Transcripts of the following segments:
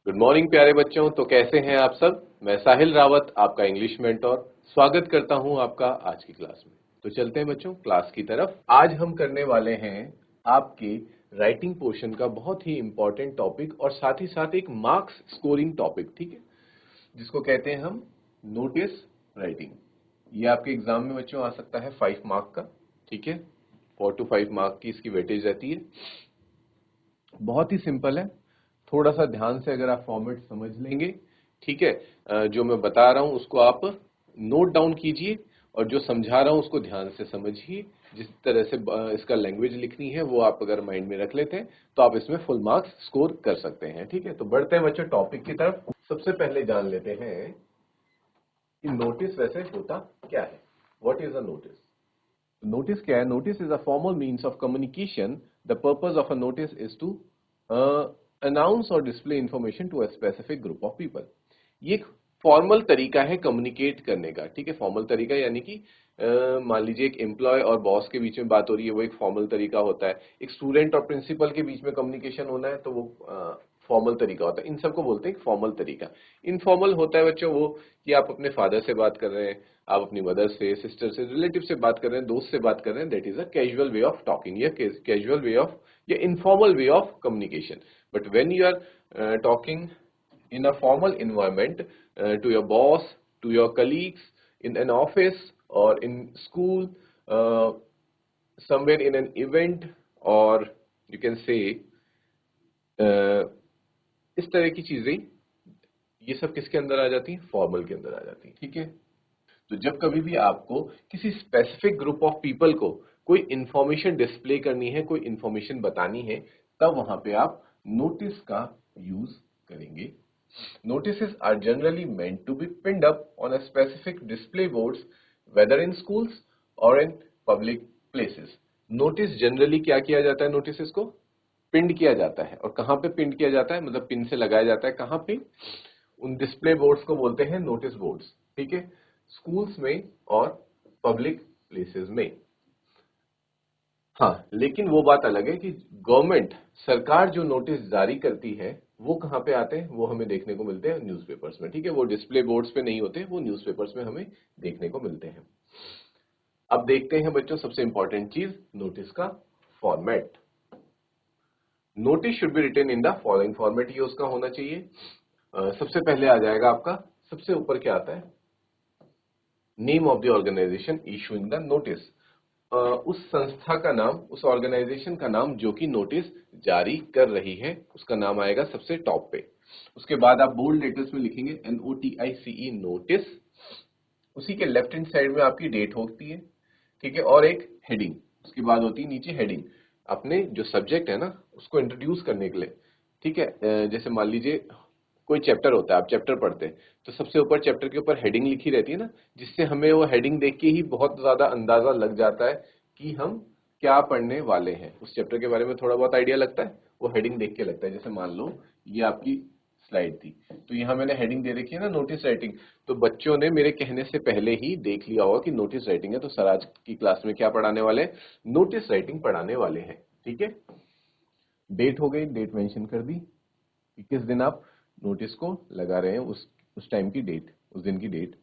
Good morning प्यारे बच्चों। तो कैसे हैं आप सब। मैं साहिल रावत, आपका इंग्लिश मेंटोर, स्वागत करता हूं आपका आज की क्लास में। तो चलते हैं बच्चों क्लास की तरफ। आज हम करने वाले हैं आपके राइटिंग पोर्शन का बहुत ही इंपॉर्टेंट टॉपिक और साथ ही साथ एक मार्क्स स्कोरिंग टॉपिक, ठीक है, जिसको कहते हैं हम नोटिस राइटिंग। ये आपके एग्जाम में बच्चों आ सकता है 5 मार्क का, ठीक है, 4 to 5 मार्क की इसकी वेटेज रहती है। बहुत ही सिंपल है, थोड़ा सा ध्यान से अगर आप फॉर्मेट समझ लेंगे, ठीक है, जो मैं बता रहा हूं उसको आप नोट डाउन कीजिए और जो समझा रहा हूं उसको ध्यान से समझिए। जिस तरह से इसका लैंग्वेज लिखनी है वो आप अगर माइंड में रख लेते हैं तो आप इसमें फुल मार्क्स स्कोर कर सकते हैं, ठीक है। तो बढ़ते हैं बच्चों टॉपिक की तरफ। सबसे पहले जान लेते हैं कि नोटिस वैसे होता क्या है। What is a notice? Notice क्या है? Notice is a formal means of communication. The purpose of a notice is to announce और display information to a specific group of people. ये एक फॉर्मल तरीका है कम्युनिकेट करने का, ठीक है। फॉर्मल तरीका यानी कि मान लीजिए एक एम्प्लॉय और बॉस के बीच में बात हो रही है, वो एक फॉर्मल तरीका होता है। एक स्टूडेंट और प्रिंसिपल के बीच में कम्युनिकेशन होना है तो वो फॉर्मल तरीका होता है। इन सबको बोलते हैं फॉर्मल तरीका। इनफॉर्मल होता है बच्चों वो कि आप अपने फादर से बात कर रहे हैं, आप अपनी मदर से, सिस्टर से, रिलेटिव से बात कर रहे हैं, दोस्त से बात कर रहे हैं, that is a casual way of talking या कैजुअल वे ऑफ या informal way of communication. But when you are talking in a formal environment, to your boss, to your colleagues, in an office or in school, uh, somewhere in an event, or you can say इस तरह की चीजें, ये सब किसके अंदर आ जाती हैं? फॉर्मल के अंदर आ जाती हैं, ठीक है। तो जब कभी भी आपको किसी स्पेसिफिक ग्रुप ऑफ पीपल को कोई इंफॉर्मेशन डिस्प्ले करनी है, कोई इंफॉर्मेशन बतानी है, तब वहां पे आप नोटिस का यूज करेंगे। Notices are generally meant to be pinned up on a specific display boards, whether in schools or in public places. Notice generally क्या किया जाता है? नोटिस को पिंड किया जाता है। और कहाँ पे पिंड किया जाता है? मतलब पिन से लगाया जाता है। कहाँ पे? उन डिस्प्ले बोर्ड्स को बोलते हैं नोटिस बोर्ड्स, ठीक है, स्कूल्स में और पब्लिक प्लेसेस में। हाँ, लेकिन वो बात अलग है कि गवर्नमेंट, सरकार जो नोटिस जारी करती है वो कहाँ पे आते हैं? वो हमें देखने को मिलते हैं न्यूज़पेपर्स में, ठीक है। वो डिस्प्ले बोर्ड्स पे नहीं होते, वो न्यूज़पेपर्स में हमें देखने को मिलते हैं। अब देखते हैं बच्चों सबसे इंपॉर्टेंट चीज, नोटिस का फॉर्मेट। Notice should be written in the following format, ये उसका होना चाहिए। सबसे पहले आ जाएगा आपका, सबसे ऊपर क्या आता है? Name of the organisation issuing the notice. उस संस्था का नाम, उस ऑर्गेनाइजेशन का नाम जो कि नोटिस जारी कर रही है, उसका नाम आएगा सबसे टॉप पे। उसके बाद आप बोल्ड लेटर्स में लिखेंगे NOTICE, नोटिस। उसी के लेफ्ट हैंड साइड में आपकी डेट होती है, ठीक है, और एक हेडिंग। उसके बाद होती है नीचे हेडिंग, अपने जो सब्जेक्ट है ना उसको इंट्रोड्यूस करने के लिए, ठीक है। जैसे मान लीजिए कोई चैप्टर होता है, आप चैप्टर पढ़ते हैं तो सबसे ऊपर चैप्टर के ऊपर हेडिंग लिखी रहती है ना, जिससे हमें वो हेडिंग देख के ही बहुत ज्यादा अंदाजा लग जाता है कि हम क्या पढ़ने वाले हैं। उस चैप्टर के बारे में थोड़ा बहुत आइडिया लगता है, वो हेडिंग देख के लगता है। जैसे मान लो ये आपकी स्लाइड थी, तो यहाँ मैंने हेडिंग दे रखी है ना, नोटिस राइटिंग। तो बच्चों ने मेरे कहने से पहले ही देख लिया होगा कि नोटिस राइटिंग है, तो सर आज की क्लास में क्या पढ़ाने वाले हैं? नोटिस राइटिंग पढ़ाने वाले हैं, ठीक है। डेट हो गई, डेट मेंशन कर दी कि किस दिन आप नोटिस को लगा रहे हैं, उस टाइम की डेट, उस दिन की डेट।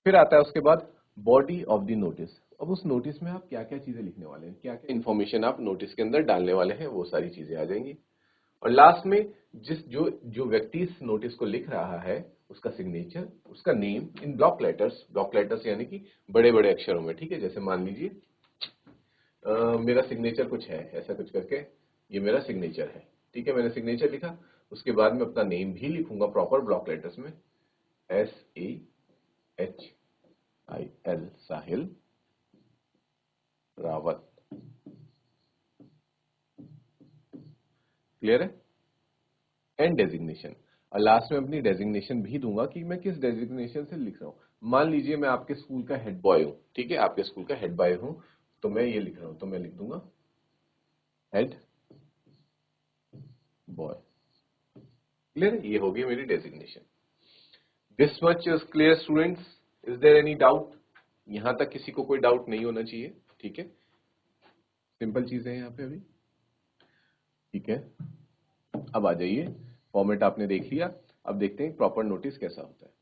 फिर आता है उसके बाद बॉडी ऑफ द नोटिस। अब उस नोटिस में आप क्या क्या चीजें लिखने वाले हैं, क्या क्या इन्फॉर्मेशन आप नोटिस के अंदर डालने वाले हैं, वो सारी चीजें आ जाएंगी। और लास्ट में जिस जो जो व्यक्ति इस नोटिस को लिख रहा है उसका सिग्नेचर, उसका name in block letters. Block letters यानी कि बड़े बड़े अक्षरों में, ठीक है। जैसे मान लीजिए मेरा सिग्नेचर कुछ है, ऐसा कुछ करके ये मेरा सिग्नेचर है, ठीक है। मैंने सिग्नेचर लिखा, उसके बाद में अपना नेम भी लिखूंगा प्रॉपर ब्लॉक लेटर्स में, SAHIL, साहिल रावत। क्लियर है? एंड डेजिग्नेशन, और लास्ट में अपनी डेजिग्नेशन भी दूंगा कि मैं किस डेजिग्नेशन से लिख रहा हूं। मान लीजिए मैं आपके स्कूल का हेड बॉय हूं, ठीक है, आपके स्कूल का हेड बॉय हूं, तो मैं ये लिख रहा हूं, तो मैं लिख दूंगा हेड बॉय। क्लियर है? ये होगी मेरी designation. This much is clear students, is there any doubt? यहां तक किसी को कोई डाउट नहीं होना चाहिए, ठीक है। सिंपल चीजें हैं यहाँ पे अभी, ठीक है। अब आ जाइए फॉर्मेट आपने देख लिया। अब देखते हैं प्रॉपर नोटिस कैसा होता है।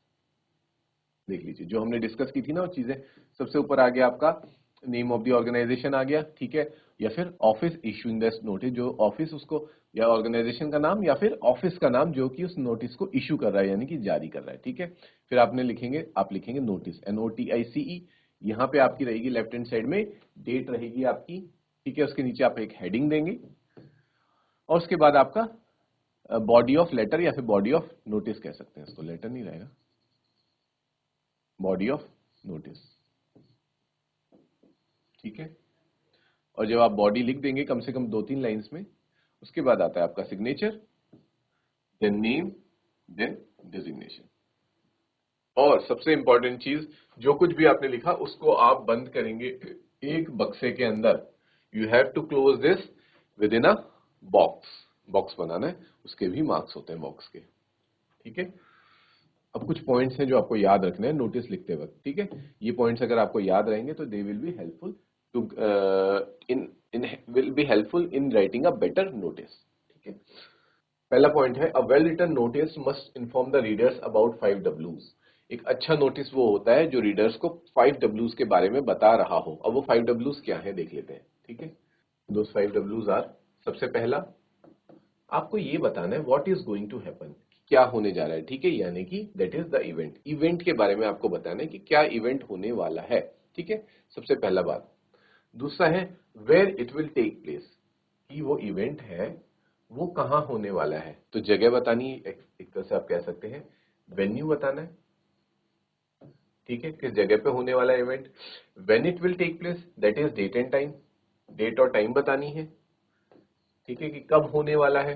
देख लीजिए जो हमने डिस्कस की थी ना वो चीजें, सबसे ऊपर आ गया आपका नेम ऑफ द ऑर्गेनाइजेशन आ गया, ठीक है, या फिर ऑफिस इशूइंग द नोटिस, जो ऑफिस उसको या ऑर्गेनाइजेशन का नाम या फिर ऑफिस का नाम जो कि उस नोटिस को इशू कर रहा है यानी कि जारी कर रहा है, ठीक है। फिर आप लिखेंगे नोटिस, NOTICE। यहाँ पे आपकी रहेगी लेफ्ट हैंड साइड में डेट रहेगी आपकी, ठीक है। उसके नीचे आप एक हेडिंग देंगे और उसके बाद आपका बॉडी ऑफ लेटर या फिर बॉडी ऑफ नोटिस कह सकते हैं इसको, लेटर नहीं रहेगा, बॉडी ऑफ नोटिस, ठीक है। और जब आप बॉडी लिख देंगे कम से कम 2-3 लाइंस में, उसके बाद आता है आपका signature, then name, then designation. और सबसे इंपॉर्टेंट चीज, जो कुछ भी आपने लिखा उसको आप बंद करेंगे एक बक्से के अंदर। You have to close this within a box. Box बनाना है, उसके भी मार्क्स होते हैं बॉक्स के, ठीक है। अब कुछ पॉइंट्स हैं जो आपको याद रखने हैं नोटिस लिखते वक्त, ठीक है। ये पॉइंट्स अगर आपको याद रहेंगे तो they will be helpful to in writing a better notice, ठीक है। पहला पॉइंट है, a well written notice must inform the readers about 5 Ws। एक अच्छा नोटिस वो होता है जो रीडर्स को 5 Ws के बारे में बता रहा हो। अब वो 5 Ws क्या है देख लेते हैं, ठीक है। दोस 5 Ws आर, सबसे पहला आपको ये बताना है what is going to happen, क्या होने जा रहा है, ठीक है, यानी कि that is the event. Event के बारे में आपको बताना है कि क्या इवेंट होने वाला है, ठीक है, सबसे पहला बात। दूसरा है where it will take place, कि वो इवेंट है वो कहां होने वाला है, तो जगह बतानी, एक तरह से आप कह सकते हैं वेन्यू बताना है, ठीक है, किस जगह पे होने वाला है event. When it will take place, that is date and time, date और टाइम बतानी है, ठीक है, कि कब होने वाला है।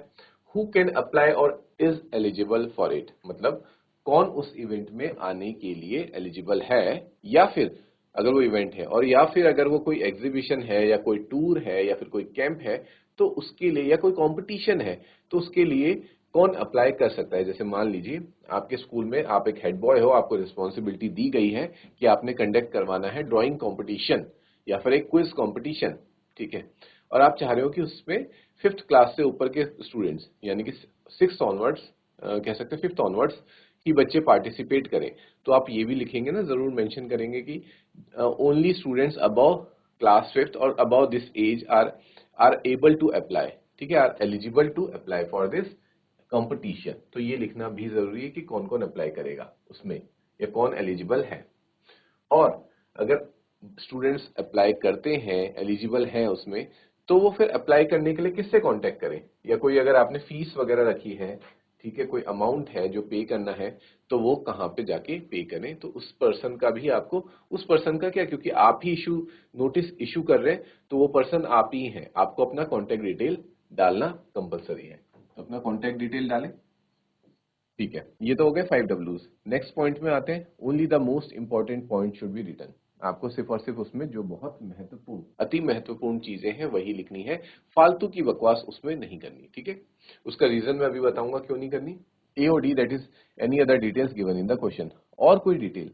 हु कैन अप्लाई और इज एलिजिबल फॉर इट, मतलब कौन उस इवेंट में आने के लिए एलिजिबल है, या फिर अगर वो इवेंट है, और या फिर अगर वो कोई एग्जीबिशन है या कोई टूर है या फिर कोई कैंप है तो उसके लिए, या कोई कंपटीशन है तो उसके लिए कौन अप्लाई कर सकता है। जैसे मान लीजिए आपके स्कूल में आप एक हेड बॉय हो, आपको रिस्पॉन्सिबिलिटी दी गई है कि आपने कंडक्ट करवाना है ड्राइंग कॉम्पिटिशन या फिर एक क्विज कॉम्पिटिशन, ठीक है, और आप चाह रहे हो कि उसमें 5th क्लास से ऊपर के स्टूडेंट्स यानी कि 6th ऑनवर्ड्स, कह सकते हैं 5th ऑनवर्ड्स कि बच्चे पार्टिसिपेट करें। तो आप ये भी लिखेंगे ना, जरूर मेंशन करेंगे कि only students above class 5th और above this age are able to apply, ठीक है, are eligible to apply for this competition. तो ये लिखना भी जरूरी है कि कौन कौन अप्लाई करेगा उसमें या कौन एलिजिबल है। और अगर स्टूडेंट्स अप्लाई करते हैं, एलिजिबल हैं उसमें, तो वो फिर अप्लाई करने के लिए किससे कांटेक्ट करें, या कोई अगर आपने फीस वगैरह रखी है, ठीक है, कोई अमाउंट है जो पे करना है, तो वो कहाँ पे जाके पे करें। तो उस पर्सन का भी आपको, उस पर्सन का क्या, क्योंकि आप ही नोटिस इशू कर रहे हैं तो वो पर्सन आप ही हैं, आपको अपना कॉन्टेक्ट डिटेल डालना कंपलसरी है। तो अपना कॉन्टेक्ट डिटेल डालें, ठीक है। ये तो हो गए 5 Ws। नेक्स्ट पॉइंट में आते हैं, only the most important point should be written. आपको सिर्फ और सिर्फ उसमें जो बहुत महत्वपूर्ण, अति महत्वपूर्ण चीजें हैं वही लिखनी है, फालतू की बकवास उसमें नहीं करनी, ठीक है। उसका रीजन मैं अभी बताऊंगा क्यों नहीं करनी। AOD, that is any other details given in the question, और कोई डिटेल,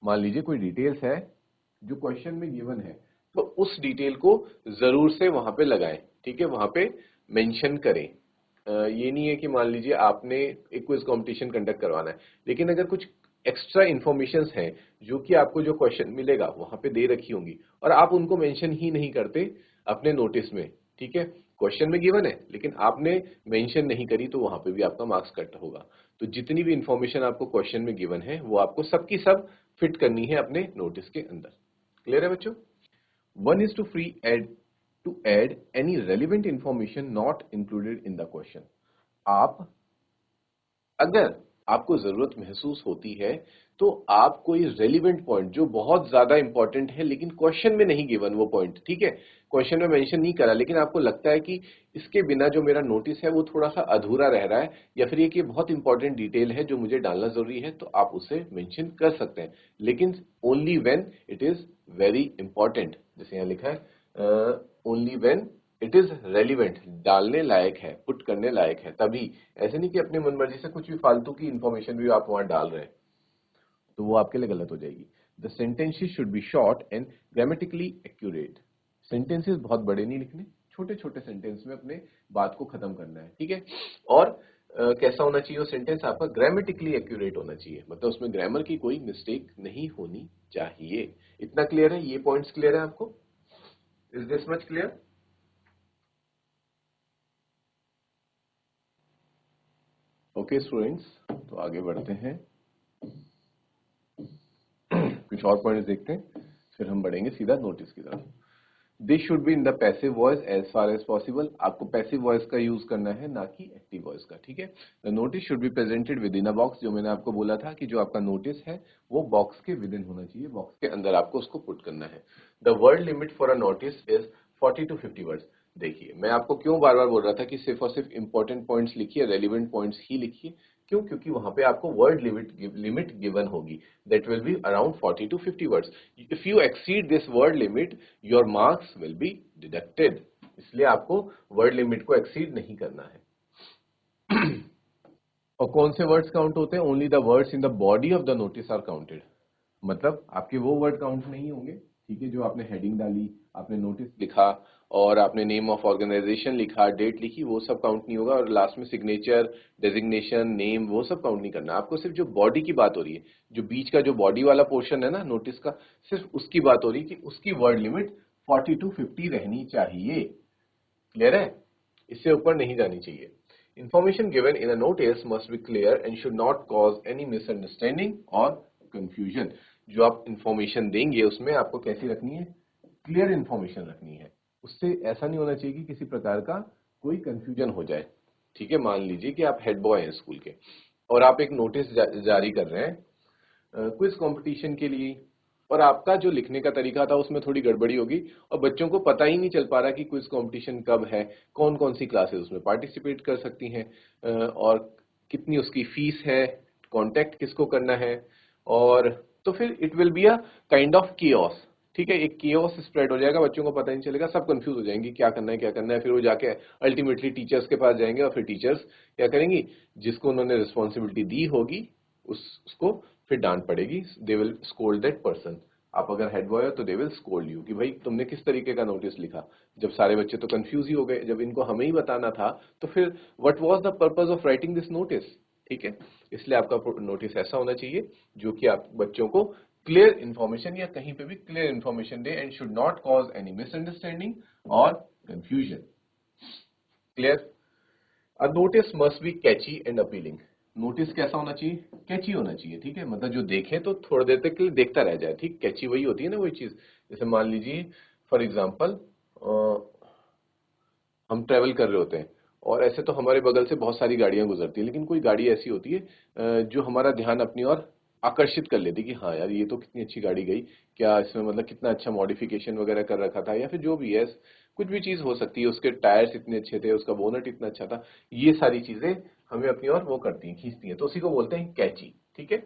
मान लीजिए कोई डिटेल्स है जो क्वेश्चन में गिवन है, तो उस डिटेल को जरूर से वहां पे लगाएं, ठीक है, वहां पे मेंशन करें। ये नहीं है कि मान लीजिए आपने एक क्विज कंपटीशन कंडक्ट करवाना है, लेकिन अगर कुछ एक्स्ट्रा इन्फॉर्मेशंस हैं जो कि आपको जो क्वेश्चन मिलेगा वहां पे दे रखी होंगी और आप उनको मेंशन ही नहीं करते अपने नोटिस में, ठीक है, क्वेश्चन में गिवन है लेकिन आपने मेंशन नहीं करी, तो वहां पे भी आपका मार्क्स कट होगा। तो जितनी भी इंफॉर्मेशन आपको क्वेश्चन में गिवन है वो आपको सबकी सब फिट करनी है अपने नोटिस के अंदर। क्लियर है बच्चों। One is to add any relevant information not included in the question। आप अगर आपको जरूरत महसूस होती है तो आप कोई रेलिवेंट पॉइंट जो बहुत ज्यादा इंपॉर्टेंट है लेकिन क्वेश्चन में नहीं गिवन वो पॉइंट, ठीक है, क्वेश्चन में मेंशन नहीं करा, लेकिन आपको लगता है कि इसके बिना जो मेरा नोटिस है वो थोड़ा सा अधूरा रह रहा है, या फिर ये कि बहुत इंपॉर्टेंट डिटेल है जो मुझे डालना जरूरी है, तो आप उसे मेंशन कर सकते हैं, लेकिन only when it is very important. जैसे यहाँ लिखा है only when it is relevant, डालने लायक है, पुट करने लायक है, तभी। ऐसे नहीं कि अपनी मनमर्जी से कुछ भी फालतू की इंफॉर्मेशन भी आप वहां डाल रहे हैं, तो वो आपके लिए गलत हो जाएगी। The sentences should be short and grammatically accurate. Sentences बहुत बड़े नहीं लिखने, छोटे छोटे सेंटेंस में अपने बात को खत्म करना है, ठीक है। और कैसा होना चाहिए वो सेंटेंस आपका ग्रामेटिकली एक्यूरेट होना चाहिए, मतलब उसमें ग्रामर की कोई मिस्टेक नहीं होनी चाहिए। इतना क्लियर है? ये पॉइंट्स क्लियर है आपको? Is this much clear? Okay students, तो आगे बढ़ते हैं। कुछ और पॉइंट्स देखते हैं, फिर हम बढ़ेंगे सीधा नोटिस की तरफ। This should be in the passive voice as far as possible. आपको पैसिव वॉइस का यूज करना है, ना कि एक्टिव वॉइस का, ठीक है। The notice should be presented within a box. जो मैंने आपको बोला था कि जो आपका नोटिस है वो बॉक्स के विद इन होना चाहिए, बॉक्स के अंदर आपको उसको पुट करना है। The word limit for a notice is 40 to 50 words. देखिए, मैं आपको क्यों बार बार बोल रहा था कि सिर्फ और सिर्फ इंपॉर्टेंट पॉइंट्स लिखिए, रेलिवेंट पॉइंट्स ही लिखिए। क्यों? क्योंकि वहां पे आपको वर्ड लिमिट गिवन होगी, that will be around 40 to 50 words. If you exceed this word limit, your marks will be deducted. इसलिए आपको वर्ड लिमिट को एक्सीड नहीं करना है। और कौन से वर्ड्स काउंट होते हैं? Only the words in the body of the notice are counted. मतलब आपके वो वर्ड काउंट नहीं होंगे, ठीक है, जो आपने हेडिंग डाली, आपने नोटिस लिखा और आपने नेम ऑफ ऑर्गेनाइजेशन लिखा, डेट लिखी, वो सब काउंट नहीं होगा। और लास्ट में सिग्नेचर, डेजिग्नेशन, नेम, वो सब काउंट नहीं करना। आपको सिर्फ जो बॉडी की बात हो रही है, जो बीच का जो बॉडी वाला पोर्शन है ना नोटिस का, सिर्फ उसकी बात हो रही है कि उसकी वर्ड लिमिट 40 to 50 रहनी चाहिए। क्लियर है? इससे ऊपर नहीं जानी चाहिए। Information given in a notice must be clear and should not cause any misunderstanding or confusion। जो आप इंफॉर्मेशन देंगे उसमें आपको कैसी रखनी है? क्लियर इंफॉर्मेशन रखनी है। उससे ऐसा नहीं होना चाहिए कि किसी प्रकार का कोई कंफ्यूजन हो जाए। ठीक है, मान लीजिए कि आप हेड बॉय हैं स्कूल के और आप एक नोटिस जारी कर रहे हैं क्विज कंपटीशन के लिए, और आपका जो लिखने का तरीका था उसमें थोड़ी गड़बड़ी होगी और बच्चों को पता ही नहीं चल पा रहा कि क्विज कंपटीशन कब है, कौन कौन सी क्लासेस उसमें पार्टिसिपेट कर सकती हैं, और कितनी उसकी फीस है, कांटेक्ट किसको करना है, और तो फिर it will be a kind of chaos. ठीक है, एक कियोस स्प्रेड हो जाएगा, बच्चों को पता ही नहीं चलेगा, सब कंफ्यूज हो जाएंगे क्या करना है क्या करना है। फिर वो जाके अल्टीमेटली टीचर्स के पास जाएंगे और फिर टीचर्स क्या करेंगी? जिसको उन्होंने रिस्पॉन्सिबिलिटी दी होगी उसको फिर डांट पड़ेगी। They will scold that person. आप अगर हेड बॉय हो तो दे विल स्कोल्ड यू कि भाई तुमने किस तरीके का नोटिस लिखा। जब सारे बच्चे तो कंफ्यूज ही हो गए, जब इनको हमें ही बताना था तो फिर what was the purpose of writing this notice. ठीक है, इसलिए आपका नोटिस ऐसा होना चाहिए जो कि आप बच्चों को क्लियर इंफॉर्मेशन या कहीं पे भी क्लियर इंफॉर्मेशन दे and should not cause any misunderstanding और confusion. Clear? A notice must be catchy and appealing. Notice कैसा होना चाहिए? कैची होना चाहिए। ठीक है, मतलब जो देखे तो थोड़ी देर तक के लिए देखता रह जाए। ठीक, कैची वही होती है ना, वही चीज। जैसे मान लीजिए फॉर एग्जांपल हम ट्रेवल कर रहे होते हैं और ऐसे तो हमारे बगल से बहुत सारी गाड़ियां गुजरती है, लेकिन कोई गाड़ी ऐसी होती है जो हमारा ध्यान अपनी ओर आकर्षित कर लेती है कि हाँ यार ये तो कितनी अच्छी गाड़ी गई, क्या इसमें मतलब कितना अच्छा मॉडिफिकेशन वगैरह कर रखा था, या फिर जो भी है कुछ भी चीज हो सकती है, उसके टायर्स इतने अच्छे थे, उसका बोनट इतना अच्छा था। ये सारी चीजें हमें अपनी ओर वो करती हैं, खींचती हैं, तो उसी को बोलते हैं कैची। ठीक है,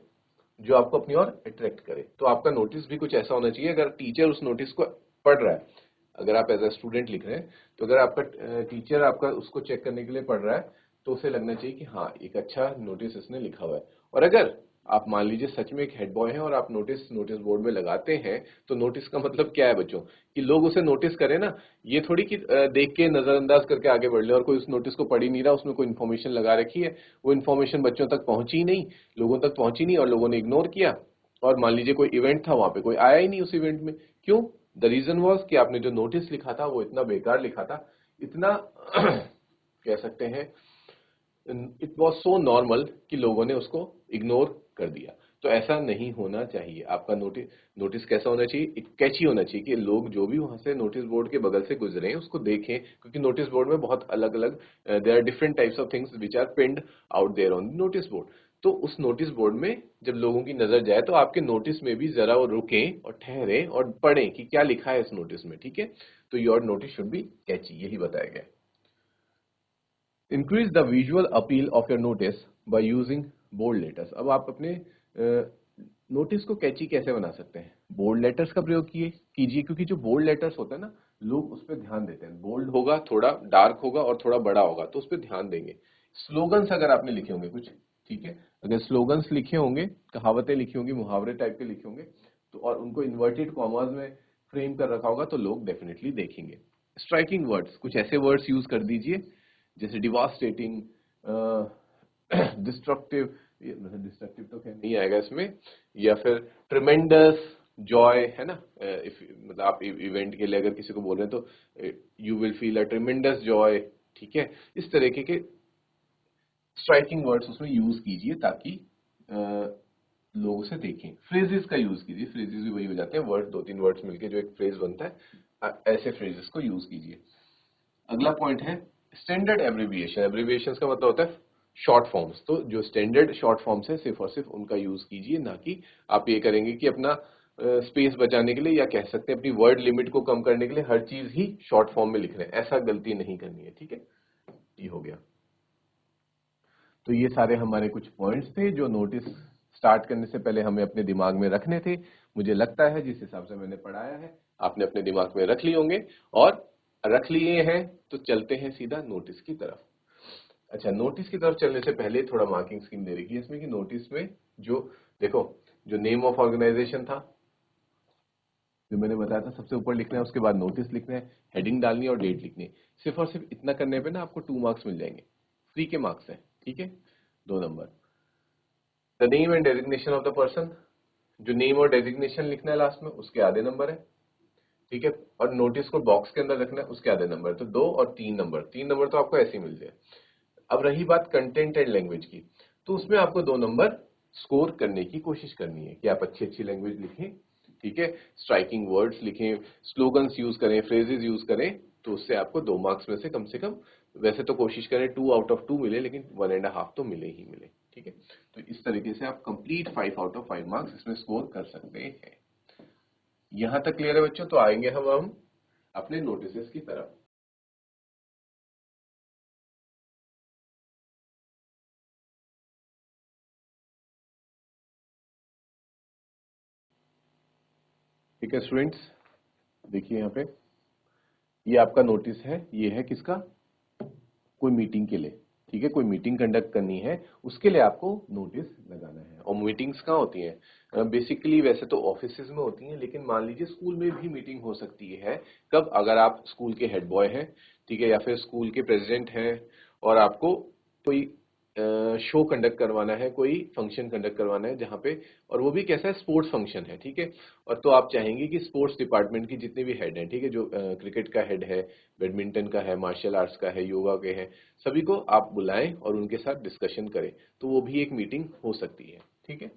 जो आपको अपनी ओर अट्रैक्ट करे। तो आपका नोटिस भी कुछ ऐसा होना चाहिए, अगर टीचर उस नोटिस को पढ़ रहा है, अगर आप एज अ स्टूडेंट लिख रहे हैं तो अगर आपका टीचर आपका उसको चेक करने के लिए पढ़ रहा है तो उसे लगना चाहिए कि हाँ एक अच्छा नोटिस इसने लिखा हुआ है। और अगर आप मान लीजिए सच में एक हेड बॉय है और आप नोटिस नोटिस बोर्ड में लगाते हैं, तो नोटिस का मतलब क्या है बच्चों? कि लोग उसे नोटिस करें ना, ये थोड़ी कि देख के नजरअंदाज करके आगे बढ़ ले और कोई उस नोटिस को पढ़ ही नहीं रहा, उसमें कोई इन्फॉर्मेशन लगा रखी है, वो इन्फॉर्मेशन बच्चों तक पहुंची ही नहीं, लोगों तक पहुंची नहीं और लोगों ने इग्नोर किया। और मान लीजिए कोई इवेंट था, वहां पे कोई आया ही नहीं उस इवेंट में। क्यों? द रीजन वॉज कि आपने जो नोटिस लिखा था वो इतना बेकार लिखा था, इतना कह सकते हैं इट वॉज सो नॉर्मल कि लोगों ने उसको इग्नोर कर दिया। तो ऐसा नहीं होना चाहिए। आपका नोटिस नोटिस कैसा होना चाहिए? एक कैची होना चाहिए कि लोग जो भी वहां से नोटिस बोर्ड के बगल से गुजरे हैं उसको देखें, क्योंकि नोटिस बोर्ड में बहुत अलग अलग there are different types of things which are pinned out there on notice board. तो उस नोटिस बोर्ड में जब लोगों की नजर जाए तो आपके नोटिस में भी जरा वो रुकें और ठहरें और पढ़ें कि क्या लिखा है इस नोटिस में। ठीक है, तो your notice should be catchy, यही बताया गया। Increase the visual appeal of your notice by using bold letters. अब आप अपने नोटिस को कैची कैसे बना सकते हैं? बोल्ड लेटर्स का प्रयोग कीजिए, क्योंकि जो बोल्ड लेटर्स होते हैं ना, लोग उस पर ध्यान देते हैं। बोल्ड होगा, थोड़ा डार्क होगा और थोड़ा बड़ा होगा, तो उस पर ध्यान देंगे। स्लोगन्स अगर आपने लिखे होंगे कुछ, ठीक है, अगर स्लोगन्स लिखे होंगे, कहावतें लिखी होंगी, मुहावरे टाइप के लिखे होंगे, तो और उनको इन्वर्टेड कॉमास में फ्रेम कर रखा होगा तो लोग डेफिनेटली देखेंगे। स्ट्राइकिंग वर्ड्स, कुछ ऐसे वर्ड्स यूज कर दीजिए जैसे डिवास्टेटिंग, डिस्ट्रक्टिव, डिस्ट्रक्टिव तो खैर नहीं आएगा इसमें, या फिर ट्रिमेंडस जॉय है ना, मतलब आप इवेंट के लिए अगर किसी को बोल रहे हैं तो you will feel a tremendous Joy, ठीक है। इस तरीके के स्ट्राइकिंग वर्ड्स उसमें यूज कीजिए ताकि लोग उसे देखें। फ्रेजेस का यूज कीजिए, फ्रेजेस भी वही हो जाते हैं, वर्ड, दो तीन वर्ड्स मिलके जो एक फ्रेज बनता है, ऐसे फ्रेजेस को यूज कीजिए। अगला पॉइंट है स्टैंडर्ड एब्रिविएशन। एब्रिविएशन का मतलब होता है शॉर्ट फॉर्म्स, तो जो स्टैंडर्ड शॉर्ट फॉर्म्स है सिर्फ और सिर्फ उनका यूज कीजिए, ना कि आप ये करेंगे कि अपना स्पेस बचाने के लिए, या कह सकते हैं अपनी वर्ड लिमिट को कम करने के लिए हर चीज ही शॉर्ट फॉर्म में लिख रहे हैं, ऐसा गलती नहीं करनी है, ठीक है। ये हो गया। तो ये सारे हमारे कुछ पॉइंट्स थे जो नोटिस स्टार्ट करने से पहले हमें अपने दिमाग में रखने थे। मुझे लगता है जिस हिसाब से मैंने पढ़ाया है आपने अपने दिमाग में रख लिए होंगे, और रख लिए हैं तो चलते हैं सीधा नोटिस की तरफ। अच्छा, नोटिस की तरफ चलने से पहले थोड़ा मार्किंग स्कीम दे रखी है इसमें कि नोटिस में जो, देखो, जो नेम ऑफ ऑर्गेनाइजेशन था जो मैंने बताया था सबसे ऊपर लिखना है, उसके बाद नोटिस लिखना है, हेडिंग डालनी है और डेट लिखनी है। सिर्फ और सिर्फ इतना करने पे ना आपको 2 मार्क्स मिल जाएंगे, फ्री के मार्क्स हैं, ठीक है। 2 number. The name and designation of the person, जो नेम और डेजिग्नेशन लिखना है लास्ट में, उसके आधे नंबर है, ठीक है। और नोटिस को बॉक्स के अंदर रखना है, उसके आधे नंबर। तो 2 और 3 नंबर, 3 नंबर तो आपको ऐसे ही मिल जाए। अब रही बात कंटेंट एंड लैंग्वेज की, तो उसमें आपको 2 नंबर स्कोर करने की कोशिश करनी है कि आप अच्छी अच्छी लैंग्वेज लिखें, ठीक है, स्ट्राइकिंग वर्ड्स लिखें, स्लोगन्स यूज करें, फ्रेजेस यूज करें, तो उससे आपको 2 मार्क्स में से कम, वैसे तो कोशिश करें 2 आउट ऑफ 2 मिले, लेकिन 1.5 तो मिले ही मिले, ठीक है। तो इस तरीके से आप कंप्लीट 5 आउट ऑफ 5 मार्क्स इसमें स्कोर कर सकते हैं। यहां तक क्लियर है बच्चों? तो आएंगे हम अपने नोटिस की तरफ। ठीक है स्टूडेंट्स, देखिए यहाँ पे ये आपका नोटिस है, ये है किसका? कोई मीटिंग के लिए, ठीक है, कोई मीटिंग कंडक्ट करनी है उसके लिए आपको नोटिस लगाना है। और मीटिंग्स कहाँ होती हैं? बेसिकली वैसे तो ऑफिसेज में होती हैं, लेकिन मान लीजिए स्कूल में भी मीटिंग हो सकती है। कब? अगर आप स्कूल के हेड बॉय हैं, ठीक है, या फिर स्कूल के प्रेसिडेंट हैं, और आपको कोई शो कंडक्ट करवाना है, कोई फंक्शन कंडक्ट करवाना है जहाँ पे, और वो भी कैसा है, स्पोर्ट्स फंक्शन है, ठीक है। और तो आप चाहेंगे कि स्पोर्ट्स डिपार्टमेंट की जितने भी हेड हैं, ठीक है, जो क्रिकेट का हेड है, बैडमिंटन का है, मार्शल आर्ट्स का है, योगा के हैं, सभी को आप बुलाएं और उनके साथ डिस्कशन करें, तो वो भी एक मीटिंग हो सकती है, ठीक है।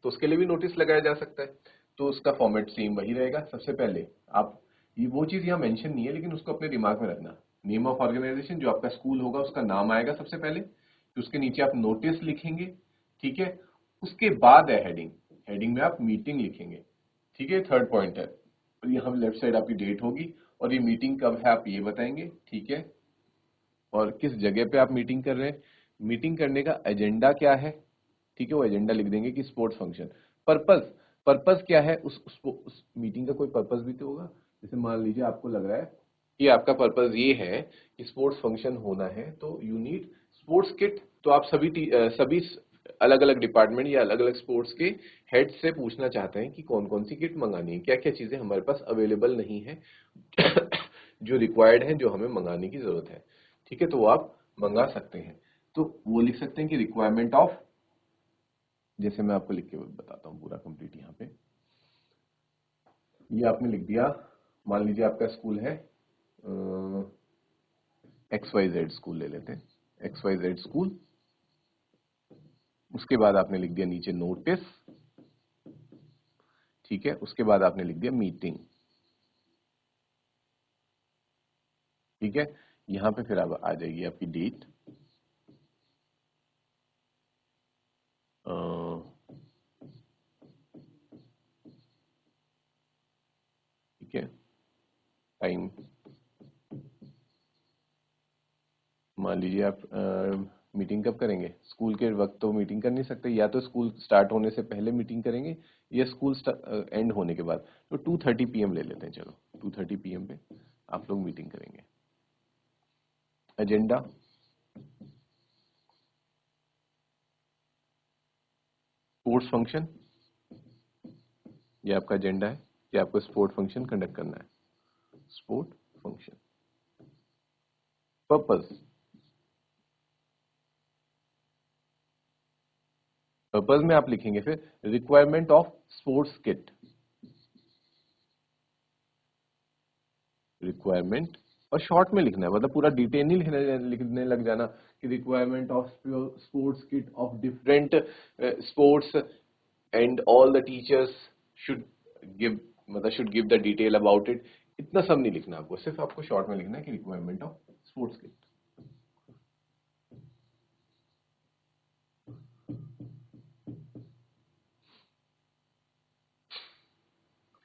तो उसके लिए भी नोटिस लगाया जा सकता है। तो उसका फॉर्मेट सेम वही रहेगा। सबसे पहले आप, ये वो चीज यहाँ मेंशन नहीं है लेकिन उसको अपने दिमाग में रखना, नेम ऑफ ऑर्गेनाइजेशन, जो आपका स्कूल होगा उसका नाम आएगा सबसे पहले, फिर उसके नीचे आप नोटिस लिखेंगे, ठीक है। उसके बाद है हेडिंग, हेडिंग में आप मीटिंग लिखेंगे, ठीक है, थर्ड पॉइंट है। और यहाँ लेफ्ट साइड आपकी डेट होगी, और ये मीटिंग कब है आप ये बताएंगे, ठीक है। और किस जगह पे आप मीटिंग कर रहे हैं, मीटिंग करने का एजेंडा क्या है, ठीक है, वो एजेंडा लिख देंगे कि स्पोर्ट्स फंक्शन। पर्पस, पर्पस क्या है, उस मीटिंग का कोई पर्पस भी तो होगा। जैसे मान लीजिए आपको लग रहा है कि आपका पर्पस ये है कि स्पोर्ट्स फंक्शन होना है, तो यू नीड स्पोर्ट्स किट, तो आप सभी अलग अलग डिपार्टमेंट या अलग अलग स्पोर्ट्स के हेड से पूछना चाहते हैं कि कौन कौन सी किट मंगानी है, क्या क्या चीजें हमारे पास अवेलेबल नहीं है जो रिक्वायर्ड है, जो हमें मंगाने की जरूरत है, ठीक है, तो वो आप मंगा सकते हैं। तो वो लिख सकते हैं कि रिक्वायरमेंट ऑफ, जैसे मैं आपको लिख के बताता हूँ पूरा कंप्लीट यहाँ पे, ये आपने लिख दिया। मान लीजिए आपका स्कूल है XYZ स्कूल, ले लेते हैं XYZ स्कूल। उसके बाद आपने लिख दिया नीचे नोटिस, ठीक है, उसके बाद आपने लिख दिया मीटिंग, ठीक है। यहाँ पे फिर अब आ जाएगी आपकी डेट, ठीक है, टाइम, मान लीजिए आप मीटिंग कब करेंगे, स्कूल के वक्त तो मीटिंग कर नहीं सकते, या तो स्कूल स्टार्ट होने से पहले मीटिंग करेंगे या स्कूल एंड होने के बाद। तो 2:30 PM ले लेते हैं, चलो 2:30 PM पे आप लोग मीटिंग करेंगे। एजेंडा, स्पोर्ट्स फंक्शन, ये आपका एजेंडा है कि आपको स्पोर्ट फंक्शन कंडक्ट करना है, स्पोर्ट फंक्शन। पर्पस, पर्पज में आप लिखेंगे फिर requirement of sports kit, requirement, और शॉर्ट में लिखना है, मतलब पूरा डिटेल नहीं लिखने लग जाना कि requirement of sports kit of different sports and all the teachers should give, मतलब should give the detail about it. इतना सब नहीं लिखना आपको, सिर्फ आपको शॉर्ट में लिखना है कि रिक्वायरमेंट ऑफ स्पोर्ट्स किट।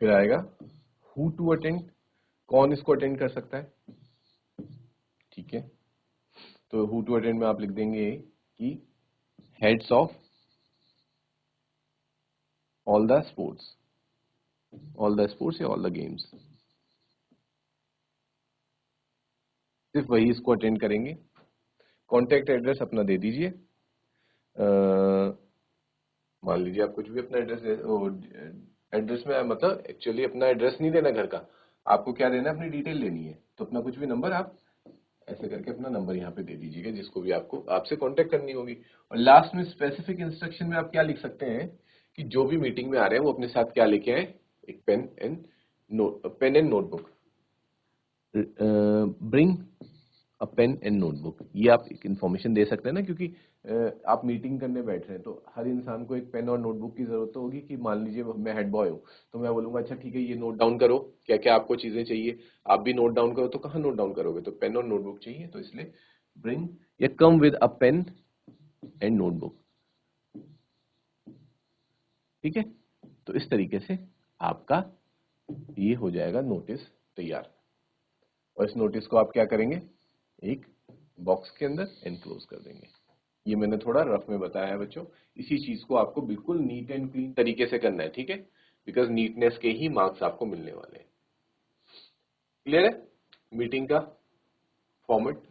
फिर आएगा हु टू अटेंड, कौन इसको अटेंड कर सकता है, ठीक है। तो हु टू अटेंड में आप लिख देंगे कि heads of all the sports, all the sports या ऑल द गेम्स, सिर्फ वही इसको अटेंड करेंगे। कॉन्टेक्ट एड्रेस अपना दे दीजिए, मान लीजिए आप कुछ भी अपना एड्रेस में, मतलब एक्चुअली अपना एड्रेस नहीं देना घर का, आपको क्या देना है, अपनी डिटेल लेनी है। तो अपना कुछ भी नंबर आप ऐसे करके अपना नंबर यहाँ पे दे दीजिएगा जिसको भी आपको आपसे कांटेक्ट करनी होगी। और लास्ट में स्पेसिफिक इंस्ट्रक्शन में आप क्या लिख सकते हैं कि जो भी मीटिंग में आ रहे हैं वो अपने साथ क्या लेके आए, एक pen and notebook, bring a pen and notebook. ये आप एक इन्फॉर्मेशन दे सकते हैं ना, क्योंकि आप मीटिंग करने बैठ रहे हैं तो हर इंसान को एक पेन और नोटबुक की जरूरत तो होगी। कि मान लीजिए मैं हेड बॉय हूँ तो मैं बोलूंगा अच्छा ठीक है ये नोट डाउन करो क्या क्या आपको चीजें चाहिए, आप भी नोट डाउन करो, तो कहाँ नोट डाउन करोगे, तो पेन और नोटबुक चाहिए, तो इसलिए ब्रिंग या come with a pen and notebook, ठीक है। तो इस तरीके से आपका ये हो जाएगा नोटिस तैयार। और इस नोटिस को आप क्या करेंगे, एक बॉक्स के अंदर एनक्लोज कर देंगे। ये मैंने थोड़ा रफ में बताया है बच्चों, इसी चीज को आपको बिल्कुल नीट एंड क्लीन तरीके से करना है, ठीक है, बिकॉज नीटनेस के ही मार्क्स आपको मिलने वाले हैं। क्लियर है मीटिंग का फॉर्मेट,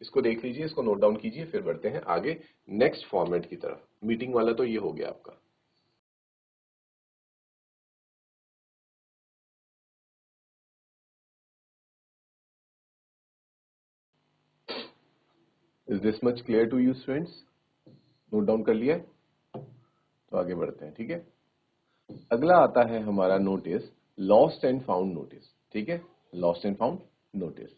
इसको देख लीजिए, इसको नोट डाउन कीजिए, फिर बढ़ते हैं आगे नेक्स्ट फॉर्मेट की तरफ। मीटिंग वाला तो ये हो गया आपका। Is this much clear to you students, note down कर लिया, तो आगे बढ़ते हैं, ठीक है। अगला आता है हमारा notice lost and found notice, ठीक है। Lost and found notice,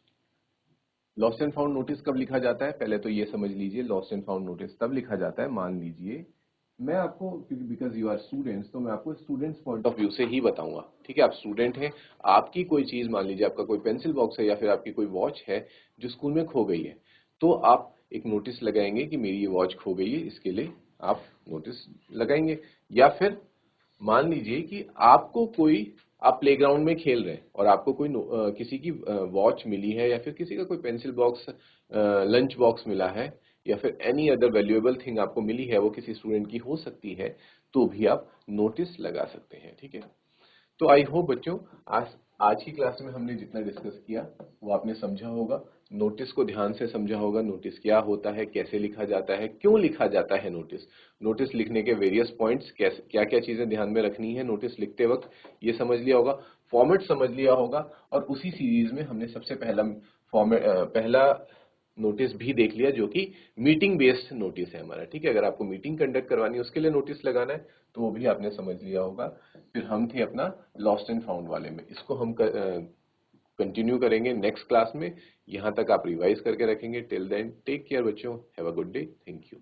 lost and found notice कब लिखा जाता है, पहले तो ये समझ लीजिए। लॉस्ट एंड फाउंड नोटिस तब लिखा जाता है, मान लीजिए मैं आपको, क्योंकि बिकॉज यू आर स्टूडेंट्स, तो मैं आपको स्टूडेंट्स पॉइंट ऑफ व्यू से ही बताऊंगा, ठीक है। आप स्टूडेंट हैं, आपकी कोई चीज, मान लीजिए आपका कोई पेंसिल बॉक्स है या फिर आपकी कोई वॉच है जो स्कूल में खो गई है, तो आप एक नोटिस लगाएंगे कि मेरी ये वॉच खो गई है, इसके लिए आप नोटिस लगाएंगे। या फिर मान लीजिए कि आपको कोई, आप प्लेग्राउंड में खेल रहे हैं और आपको कोई किसी की वॉच मिली है या फिर किसी का कोई पेंसिल बॉक्स, लंच बॉक्स मिला है या फिर एनी अदर वैल्यूएबल थिंग आपको मिली है, वो किसी स्टूडेंट की हो सकती है, तो भी आप नोटिस लगा सकते हैं, ठीक है। तो आई होप बच्चों आज आज की क्लास में हमने जितना डिस्कस किया वो आपने समझा होगा, नोटिस को ध्यान से समझा होगा, नोटिस क्या होता है, कैसे लिखा जाता है, क्यों लिखा जाता है नोटिस, नोटिस लिखने के वेरियस पॉइंट्स, कैसे क्या क्या चीजें ध्यान में रखनी है नोटिस लिखते वक्त, ये समझ लिया होगा, फॉर्मेट समझ लिया होगा। और उसी सीरीज में हमने सबसे पहला फॉर्मेट, पहला नोटिस भी देख लिया जो कि मीटिंग बेस्ड नोटिस है हमारा, ठीक है। अगर आपको मीटिंग कंडक्ट करवानी है उसके लिए नोटिस लगाना है तो वो भी आपने समझ लिया होगा। फिर हम थे अपना लॉस्ट एंड फाउंड वाले में, इसको हम कंटिन्यू करेंगे नेक्स्ट क्लास में। यहां तक आप रिवाइज करके रखेंगे। टिल देन टेक केयर बच्चों, have a good day, thank you.